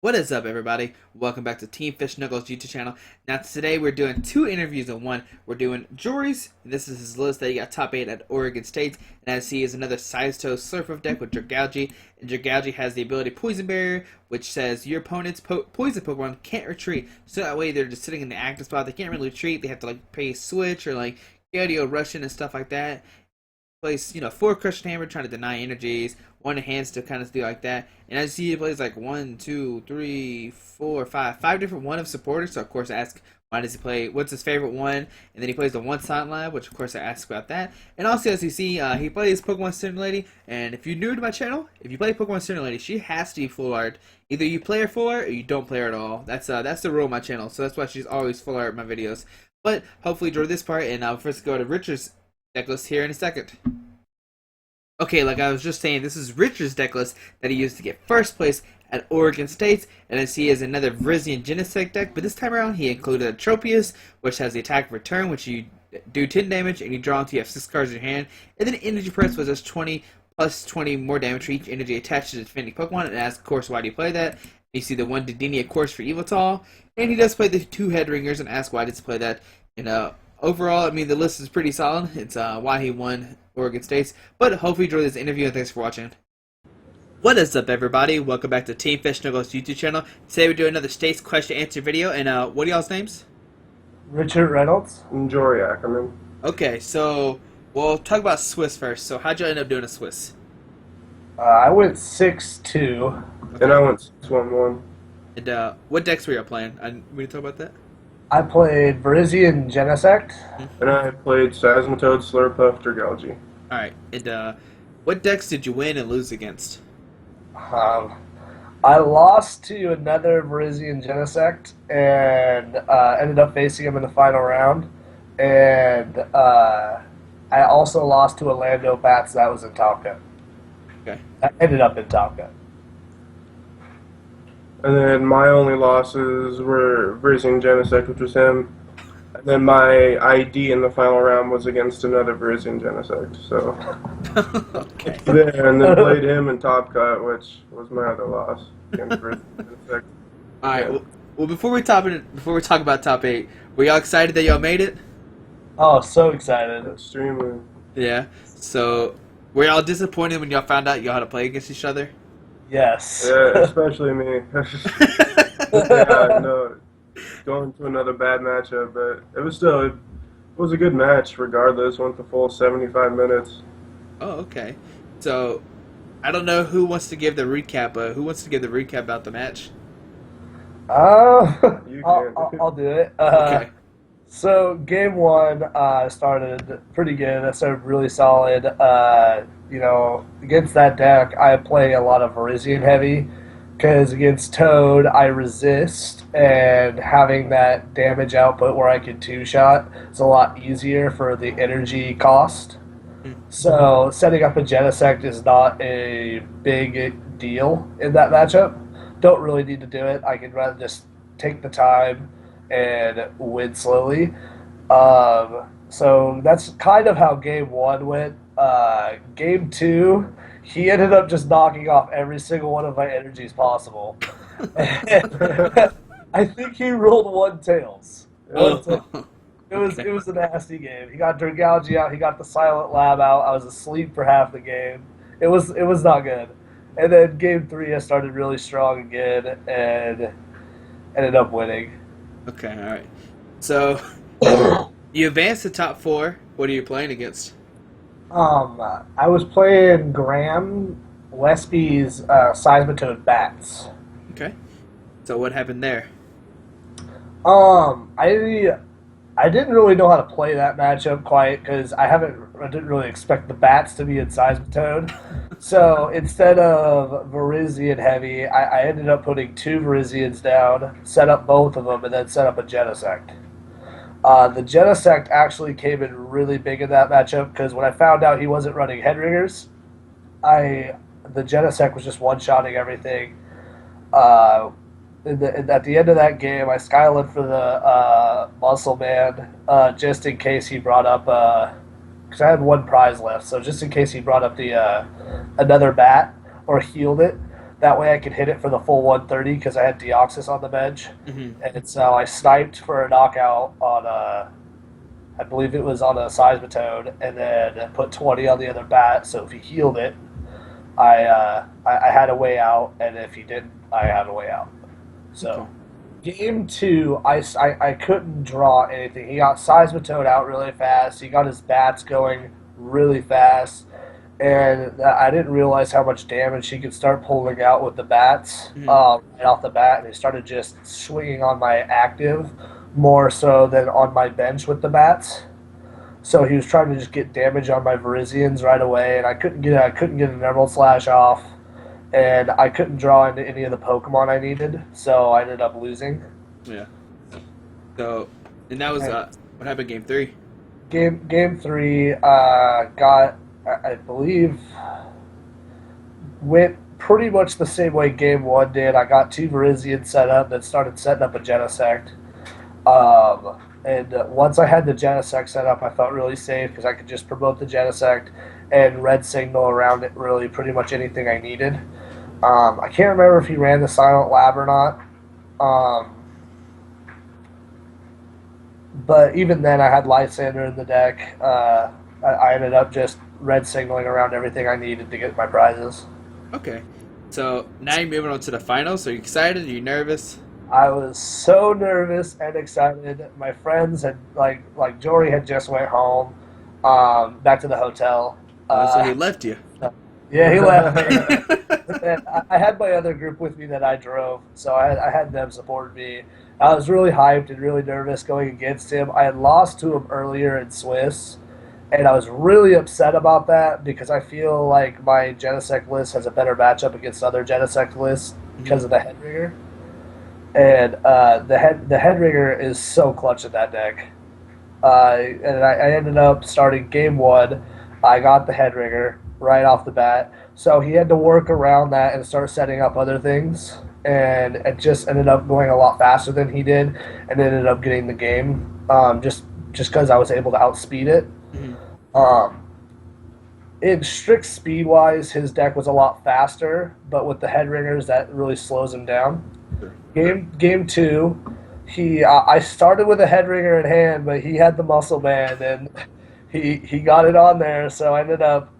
What is up, everybody? Welcome back to Team Fish Knuckles YouTube channel. Now, today we're doing two interviews in one. We're doing Jory's. This is his list that he got top 8 at Oregon State. And as he is another Seismitoad Slurpuff deck with Dragalge. And Dragalge has the ability Poison Barrier, which says your opponent's poison Pokemon can't retreat. So that way they're just sitting in the active spot. They can't really retreat. They have to like pay switch or like Gaudio Russian and stuff like that. Plays, 4 Crushing Hammer trying to deny energies, 1 hands to kind of do like that. And as you see, he plays like 1, 2, 3, 4, 5 different one of supporters. So of course I ask, why does he play, what's his favorite one? And then he plays the one Silent Lab, which of course I ask about that. And also, as you see, he plays Pokemon Center Lady. And if you're new to my channel, if you play Pokemon Center Lady, she has to be full art. Either you play her full art or you don't play her at all. That's the rule of my channel. So that's why she's always full art in my videos. But hopefully enjoy this part, and I'll first go to Richard's Decklist here in a second. Okay, like I was just saying, this is Richard's Decklist that he used to get first place at Oregon State, and as he has another Virizion Genesect deck, but this time around he included a Tropius, which has the attack return, which you do 10 damage, and you draw until you have 6 cards in your hand, and then Energy Press was just 20 plus 20 more damage for each energy attached to the defending Pokemon, and ask, of course, why do you play that? You see the 1 Dedenne, of course, for Evital, and he does play the 2 Head Ringers, and ask why does he play that, overall, I mean, the list is pretty solid. It's why he won Oregon State. But hopefully you enjoyed this interview, and thanks for watching. What is up, everybody? Welcome back to Team Fish Knuckles YouTube channel. Today we're doing another State's question answer video. And what are y'all's names? Richard Reynolds. And Jory Ackerman. Okay, so we'll talk about Swiss first. So how'd you end up doing a Swiss? I went 6-2. Okay. And I went 6-1-1. And what decks were y'all playing? We need to talk about that? I played Virizion Genesect. And I played Seismitoad, Slurpuff, Dragalge. Alright, and what decks did you win and lose against? I lost to another Virizion Genesect and ended up facing him in the final round. And I also lost to a Lando Bats that was in Top Cut. Okay. I ended up in Top Cut. And then my only losses were Virizion Genesect, which was him. And then my ID in the final round was against another Virizion Genesect. So Okay. and then played him in Top Cut, which was my other loss against Virizion Genesect. Alright, well before we talk about top 8, were y'all excited that y'all made it? Oh, so excited. Extremely. Yeah. So, were y'all disappointed when y'all found out y'all had to play against each other? Yes. Yeah, especially me. Yeah, no, going to another bad matchup, but it was a good match regardless. Went the full 75 minutes. Oh, okay. So, I don't know who wants to give the recap. Who wants to give the recap about the match? You can. I'll do it. Okay. So game 1 started pretty good. I started really solid. Against that deck, I play a lot of Virizion heavy because against Toad, I resist, and having that damage output where I can 2-shot is a lot easier for the energy cost. So setting up a Genesect is not a big deal in that matchup. Don't really need to do it. I can rather just take the time and win slowly. So that's kind of how game 1 went. Game 2, he ended up just knocking off every single one of my energies possible. I think he rolled 1 tails. It was a nasty game. He got Dragalge out. He got the Silent Lab out. I was asleep for half the game. It was not good. And then game 3, I started really strong again and ended up winning. Okay, alright. So, you advanced to top 4. What are you playing against? I was playing Graham Westby's Seismitoad Bats. Okay. So, what happened there? I didn't really know how to play that matchup quite because I didn't really expect the Bats to be in Seismitoad. So instead of Virizion heavy, I ended up putting 2 Virizions down, set up both of them, and then set up a Genesect. The Genesect actually came in really big in that matchup because when I found out he wasn't running Headringers, the Genesect was just one-shotting everything. At the end of that game, I skylit for the Muscle Man just in case he brought up because I had 1 prize left, so just in case he brought up the another bat or healed it. That way I could hit it for the full 130 because I had Deoxys on the bench. Mm-hmm. And so I sniped for a knockout on I believe it was on a Seismitoad, and then put 20 on the other bat. So if he healed it, I had a way out, and if he didn't, I had a way out. So game 2, I couldn't draw anything. He got Seismitoad out really fast. He got his bats going really fast. And I didn't realize how much damage he could start pulling out with the bats right off the bat. And he started just swinging on my active more so than on my bench with the bats. So he was trying to just get damage on my Virizions right away, and I couldn't get an Emerald Slash off, and I couldn't draw into any of the Pokemon I needed. So I ended up losing. Yeah. So, and that was what happened game 3. Game 3 got. I believe went pretty much the same way game 1 did. I got 2 Virizion set up, then started setting up a Genesect. And once I had the Genesect set up, I felt really safe because I could just promote the Genesect and red signal around it really pretty much anything I needed. I can't remember if he ran the Silent Lab or not. But even then, I had Lysander in the deck. I ended up just red signaling around everything I needed to get my prizes. Okay. So now you're moving on to the finals. Are you excited? Are you nervous? I was so nervous and excited. My friends had like Jory had just went home, back to the hotel. So he left you. Yeah, he left. And I had my other group with me that I drove, so I had them support me. I was really hyped and really nervous going against him. I had lost to him earlier in Swiss. And I was really upset about that because I feel like my Genesect list has a better matchup against other Genesect lists because of the Headringer. And the Headringer is so clutch at that deck. And I ended up starting game 1. I got the Headringer right off the bat. So he had to work around that and start setting up other things. And it just ended up going a lot faster than he did and ended up getting the game just because I was able to outspeed it. In strict speed wise, his deck was a lot faster, but with the Headringers, that really slows him down. Game 2, I started with a Headringer in hand, but he had the Muscle Band and he got it on there, so I ended up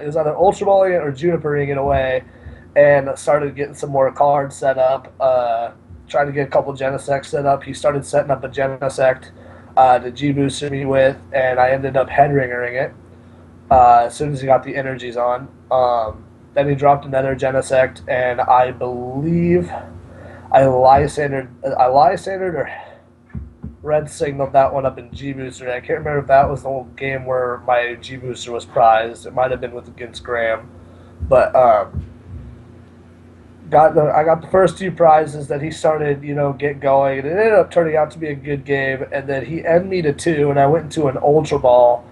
it was either Ultra Balling it or Junipering it away, and started getting some more cards set up. Trying to get a couple Genesects set up. He started setting up a Genesect to G-booster me with, and I ended up Headringering it as soon as he got the energies on. Then he dropped another Genesect, and I believe I Lysandered or red signaled that one up in G-booster. I can't remember if that was the whole game where my G-booster was prized. It might have been against Graham, but I got the first 2 prizes that he started, get going, and it ended up turning out to be a good game. And then he ended me to 2, and I went into an Ultra Ball,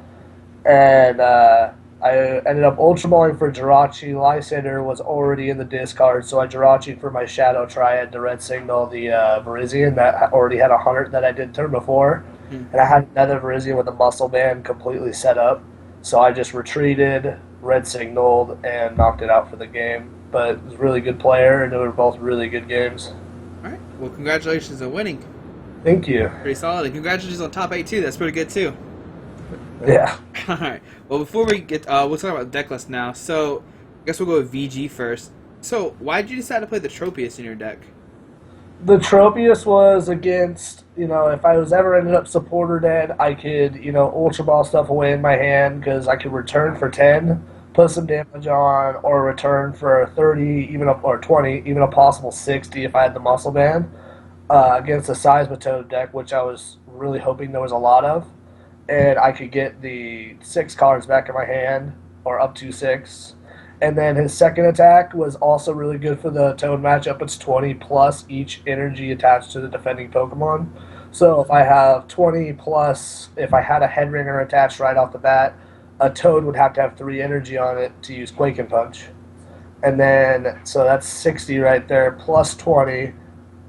and I ended up Ultra Balling for Jirachi. Lysander was already in the discard, so I Jirachi for my Shadow Triad to red signal the Virizion that already had 100 that I did turn before, and I had another Virizion with a Muscle Band completely set up, so I just retreated, red signaled, and knocked it out for the game. But it was a really good player, and they were both really good games. All right. Well, congratulations on winning. Thank you. Pretty solid. And congratulations on top 8 too. That's pretty good too. Yeah. All right. Well, before we get, we'll talk about Decklist now. So, I guess we'll go with VG first. So, why did you decide to play the Tropius in your deck? The Tropius was against, if I was ever ended up supporter dead, I could, Ultra Ball stuff away in my hand because I could return for 10, put some damage on, or return for 30, or 20, even a possible 60 if I had the Muscle Band against a Seismitoad deck, which I was really hoping there was a lot of. And I could get the 6 cards back in my hand, or up to 6. And then his second attack was also really good for the Toad matchup. It's 20 plus each energy attached to the defending Pokemon. So if I have 20 plus, if I had a Headringer attached right off the bat, a Toad would have to have 3 energy on it to use Quake and Punch. And then, so that's 60 right there, plus 20,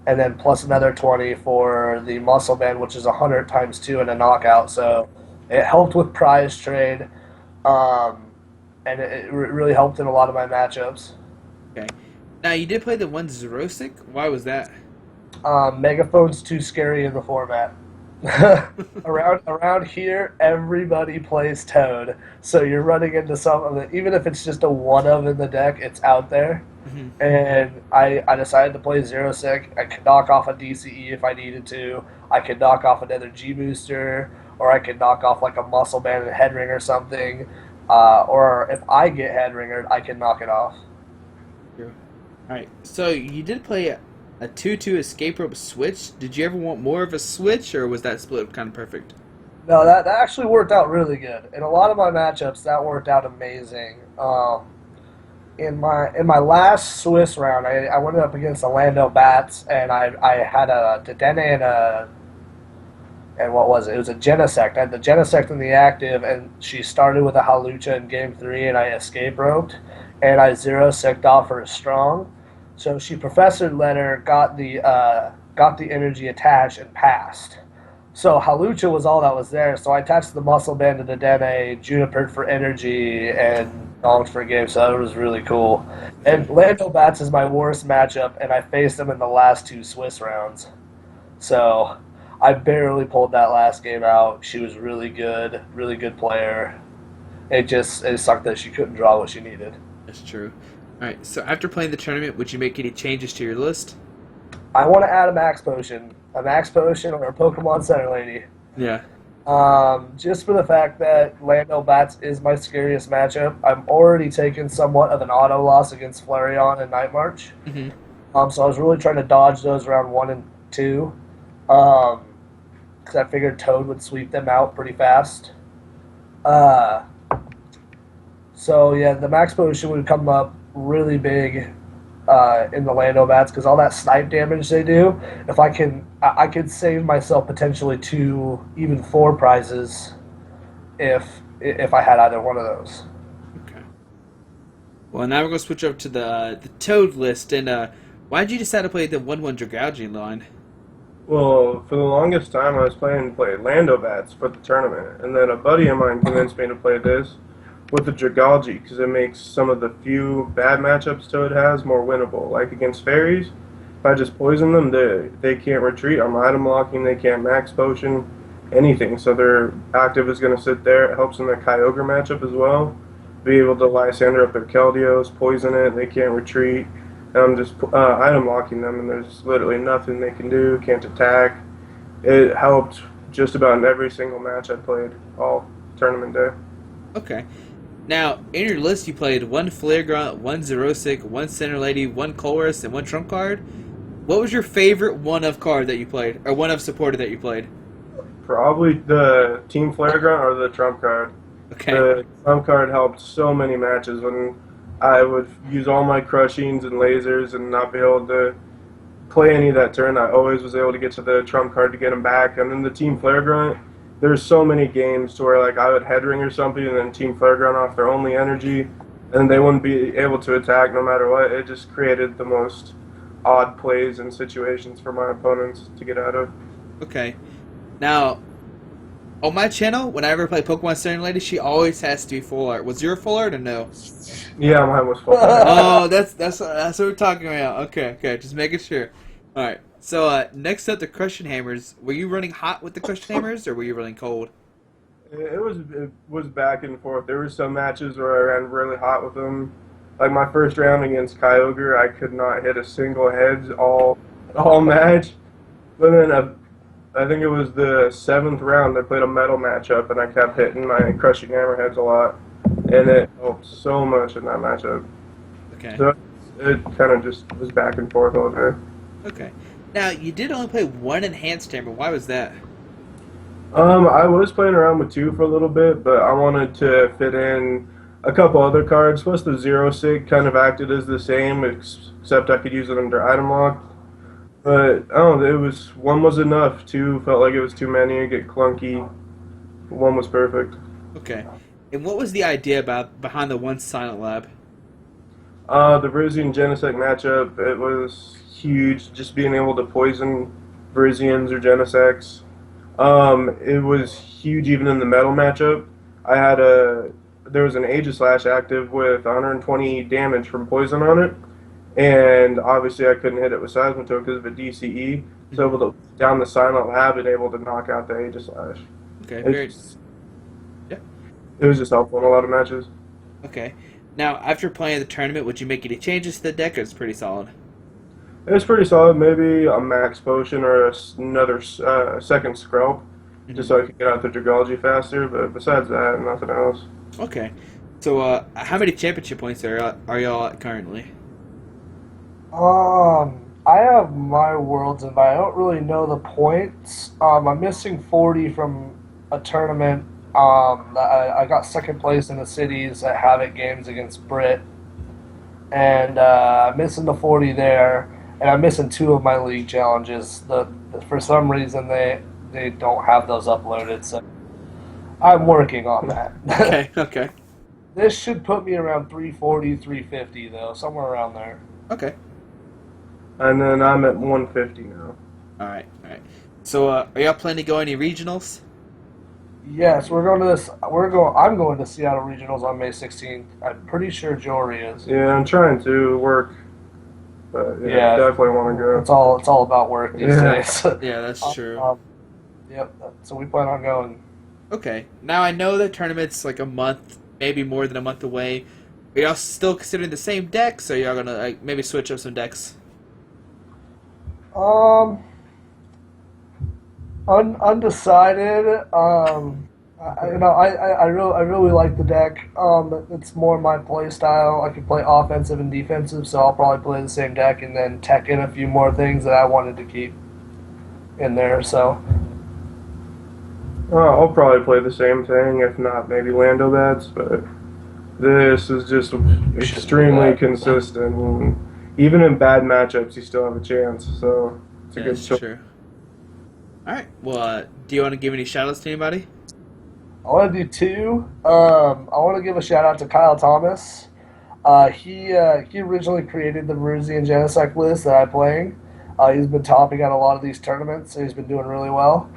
and then plus another 20 for the Muscle Band, which is 100 times 2 and a knockout. So it helped with prize trade, and it really helped in a lot of my matchups. Okay. Now you did play the one Xerosic. Why was that? Megaphone's too scary in the format. around here, everybody plays Toad, so you're running into something that even if it's just a one of in the deck, it's out there. Hmm. And I decided to play Zero Sick. I could knock off a DCE if I needed to. I could knock off another G booster, or I could knock off like a Muscle Band and Head Ring or something. Or if I get Head Ringered, I can knock it off. True. All right. So you did play a 2-2 escape rope switch. Did you ever want more of a switch, or was that split kind of perfect? No, that actually worked out really good. In a lot of my matchups, that worked out amazing. In my last Swiss round, I went up against a Lando Bats, and I had a Dedenne and what was it? It was a Genesect. I had the Genesect in the active, and she started with a Halucha in game 3, and I escape roped, and I zero sicked off her strong. So she Professor Letter got the energy attached and passed. So Halucha was all that was there. So I attached the muscle band to the Dene, Junipered for energy, and Donked for game. So that was really cool. And Lando Bats is my worst matchup, and I faced him in the last 2 Swiss rounds. So I barely pulled that last game out. She was really good player. It sucked that she couldn't draw what she needed. That's true. All right. So after playing the tournament, would you make any changes to your list? I want to add a Max Potion or a Pokemon Center Lady. Yeah. Just for the fact that Lando Bats is my scariest matchup. I'm already taking somewhat of an auto loss against Flareon and Night March. Hmm. So I was really trying to dodge those round 1 and 2. Because I figured Toad would sweep them out pretty fast. So yeah, the Max Potion would come up really big in the Lando Bats because all that snipe damage they do. If I could save myself potentially 2, even 4 prizes if I had either one of those. Okay. Well, now we're gonna switch over to the Toad list, and why did you decide to play the 1/1 Dragalge line? Well, for the longest time, I was planning to play Lando Bats for the tournament, and then a buddy of mine convinced me to play this with the Dragalge because it makes some of the few bad matchups Toad has more winnable. Like against fairies, if I just poison them, they can't retreat. I'm item locking, they can't max potion, anything. So their active is going to sit there. It helps in the Kyogre matchup as well. Be able to Lysander up their Keldeos, poison it, they can't retreat. And I'm just item locking them, and there's literally nothing they can do, can't attack. It helped just about in every single match I played all tournament day. Okay. Now, in your list, you played 1 Flare Grunt, 1 Xerosic, 1 Center Lady, 1 Colress, and 1 Trump card. What was your favorite one of card that you played, or one of supporter that you played? Probably the Team Flare Grunt or the Trump card. Okay. The Trump card helped so many matches when I would use all my crushings and lasers and not be able to play any of that turn. I always was able to get to the Trump card to get him back. And then the Team Flare Grunt, there's so many games to where like I would head ring or something and then Team Flare Grunt off their only energy and they wouldn't be able to attack no matter what. It just created the most odd plays and situations for my opponents to get out of. Okay. Now, on my channel, whenever I play Pokemon Center Lady, she always has to be full art. Was your full art or no? Yeah, mine was full. Oh, that's what we're talking about. Okay, just making sure. All right. So next up, the Crushing Hammers. Were you running hot with the Crushing Hammers, or were you running cold? It was back and forth. There were some matches where I ran really hot with them. Like my first round against Kyogre, I could not hit a single heads all match. But then I think it was the 7th round. I played a metal matchup, and I kept hitting my Crushing Hammerheads a lot, and it helped so much in that matchup. Okay. So it kind of just was back and forth all day. Okay. Now, you did only play 1 Enhanced Hammer. Why was that? I was playing around with 2 for a little bit, but I wanted to fit in a couple other cards. Plus, the Zero Sig kind of acted as the same, except I could use it under item lock. But I don't know, it was 1 was enough. 2 felt like it was too many. It get clunky. 1 was perfect. Okay. And what was the idea behind the 1 Silent Lab? The Virizion Genesect matchup, it was huge. Just being able to poison Virizions or Genesects. It was huge even in the metal matchup. There was an Aegislash active with 120 damage from poison on it, And obviously I couldn't hit it with Seismitoad because of a DCE. So able to down the Silent Lab and able to knock out the Aegislash. Okay, It, very. Yeah. it was just helpful in a lot of matches. Okay. Now, after playing the tournament, would you make any changes to the deck, or it's pretty solid? It was pretty solid. Maybe a max potion or another second Skrelp, just so I could get out the Dragalge faster. But besides that, nothing else. Okay. So, how many championship points are y'all at currently? I have my worlds, but I don't really know the points. I'm missing 40 from a tournament. I got second place in the cities at Havoc Games against Brit, and I'm missing the 40 there, and I'm missing 2 of my league challenges. For some reason they don't have those uploaded, so I'm working on that. Okay, okay. This should put me around 340, 350 though, somewhere around there. Okay. And then I'm at 150 now. Alright, alright. So, are y'all planning to go any regionals? Yes, we're going to this. I'm going to Seattle Regionals on May 16th. I'm pretty sure Jory is. Yeah, I'm trying to work, but yeah, definitely want to go. It's all about work these days. Yeah, that's true. Yep. So we plan on going. Okay. Now, I know the tournament's like a month, maybe more than a month away. Are y'all still considering the same decks, or y'all gonna maybe switch up some decks? Undecided. I really like the deck. It's more my play style. I can play offensive and defensive, so I'll probably play the same deck and then tech in a few more things that I wanted to keep in there. So. I'll probably play the same thing, if not maybe Lando bats, but this is just extremely consistent. And even in bad matchups, you still have a chance. So it's a good choice. True. All right. Well, do you want to give any shout-outs to anybody? I want to do 2. I want to give a shout out to Kyle Thomas. He originally created the Virizion Genesect list that I'm playing. He's been topping at a lot of these tournaments, so he's been doing really well.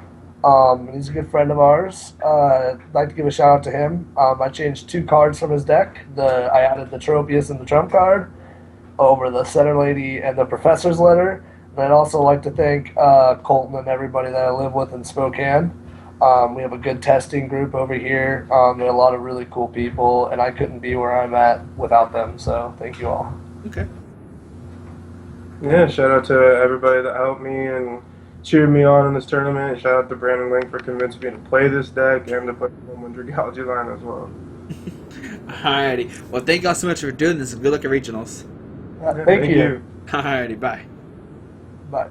He's a good friend of ours. I'd like to give a shout out to him. I changed 2 cards from his deck. I added the Tropius and the Trump card over the Center Lady and the Professor's Letter. And I'd also like to thank Colton and everybody that I live with in Spokane. We have a good testing group over here. There are a lot of really cool people, and I couldn't be where I'm at without them. So thank you all. Okay. Yeah, shout out to everybody that helped me and cheered me on in this tournament. Shout out to Brandon Link for convincing me to play this deck and to put the 1 Dragalge line as well. Alrighty. Well, thank y'all so much for doing this. Good luck at regionals. Thank you. Alrighty. Bye. Bye.